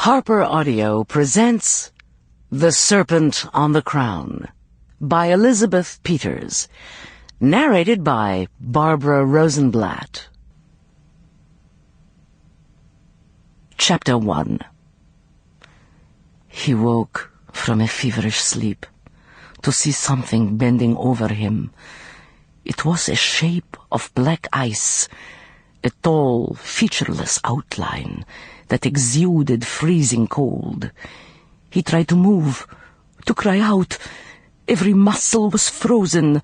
Harper Audio presents The Serpent on the Crown by Elizabeth Peters, narrated by Barbara Rosenblat. Chapter 1. He woke from a feverish sleep to see something bending over him. It was a shape of black ice, a tall, featureless outline that exuded freezing cold. He tried to move, to cry out. Every muscle was frozen.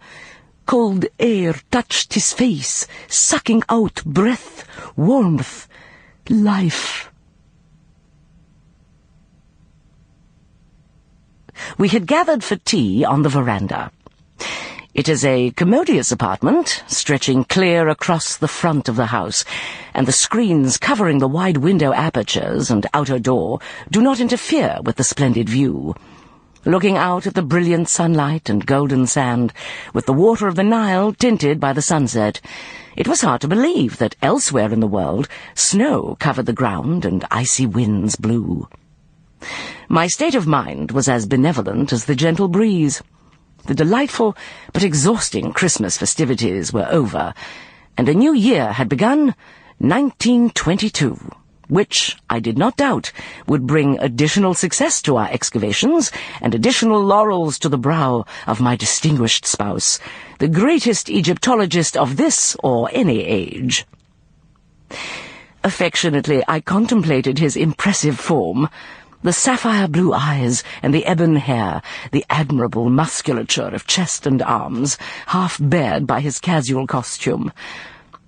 Cold air touched his face, sucking out breath, warmth, life. We had gathered for tea on the veranda. It is a commodious apartment, stretching clear across the front of the house, and the screens covering the wide window apertures and outer door do not interfere with the splendid view. Looking out at the brilliant sunlight and golden sand, with the water of the Nile tinted by the sunset, it was hard to believe that elsewhere in the world snow covered the ground and icy winds blew. My state of mind was as benevolent as the gentle breeze. The delightful but exhausting Christmas festivities were over, and a new year had begun, 1922, which, I did not doubt, would bring additional success to our excavations and additional laurels to the brow of my distinguished spouse, the greatest Egyptologist of this or any age. Affectionately, I contemplated his impressive form, the sapphire blue eyes and the ebon hair, the admirable musculature of chest and arms, half bared by his casual costume.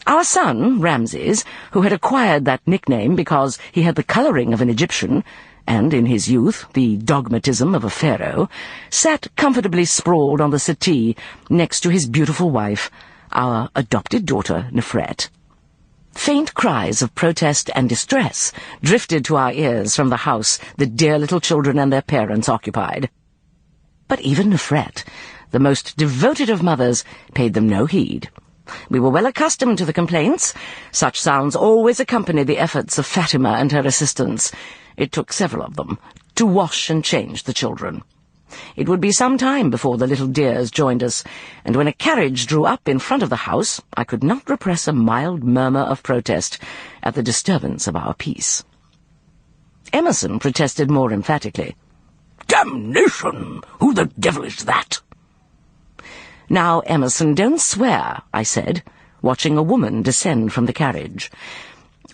Our son, Ramses, who had acquired that nickname because he had the colouring of an Egyptian, and in his youth the dogmatism of a pharaoh, sat comfortably sprawled on the settee next to his beautiful wife, our adopted daughter, Nefret. Faint cries of protest and distress drifted to our ears from the house the dear little children and their parents occupied. But even Nefret, the most devoted of mothers, paid them no heed. We were well accustomed to the complaints. Such sounds always accompany the efforts of Fatima and her assistants. It took several of them to wash and change the children. It would be some time before the little dears joined us, and when a carriage drew up in front of the house, I could not repress a mild murmur of protest at the disturbance of our peace. Emerson protested more emphatically. "Damnation! Who the devil is that?" "Now, Emerson, don't swear," I said, watching a woman descend from the carriage.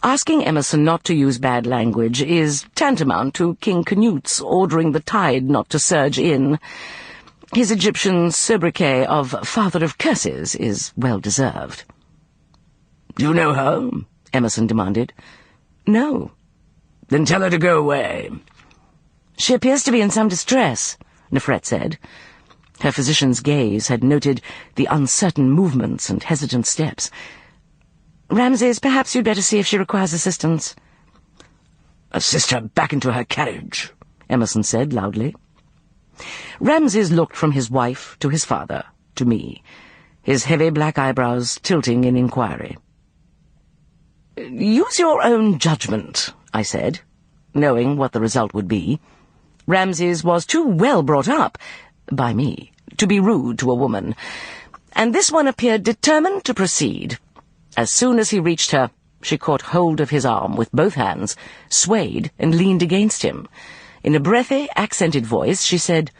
Asking Emerson not to use bad language is tantamount to King Canute's ordering the tide not to surge in. His Egyptian sobriquet of Father of Curses is well deserved. "Do you know her?" Emerson demanded. "No." "Then tell her to go away." "She appears to be in some distress," Nefret said. Her physician's gaze had noted the uncertain movements and hesitant steps. "Ramses, perhaps you'd better see if she requires assistance." "Assist her back into her carriage," Emerson said loudly. Ramses looked from his wife to his father, to me, his heavy black eyebrows tilting in inquiry. "Use your own judgment," I said, knowing what the result would be. Ramses was too well brought up, by me, to be rude to a woman, and this one appeared determined to proceed. As soon as he reached her, she caught hold of his arm with both hands, swayed, and leaned against him. In a breathy, accented voice, she said,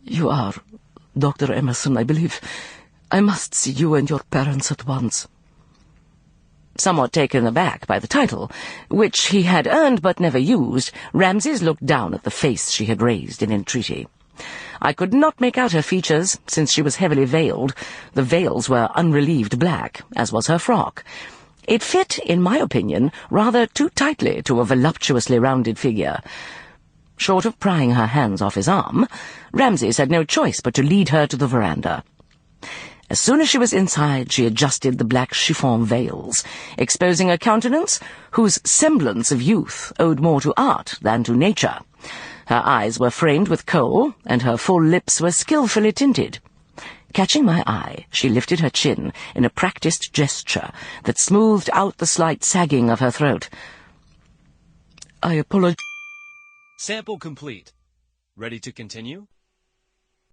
"You are Dr. Emerson, I believe. I must see you and your parents at once." Somewhat taken aback by the title, which he had earned but never used, Ramses looked down at the face she had raised in entreaty. I could not make out her features, since she was heavily veiled. The veils were unrelieved black, as was her frock. It fit, in my opinion, rather too tightly to a voluptuously rounded figure. Short of prying her hands off his arm, Ramses had no choice but to lead her to the veranda. As soon as she was inside, she adjusted the black chiffon veils, exposing a countenance whose semblance of youth owed more to art than to nature. Her eyes were framed with kohl, and her full lips were skillfully tinted. Catching my eye, she lifted her chin in a practised gesture that smoothed out the slight sagging of her throat. "I apologize," Sample complete. Ready to continue?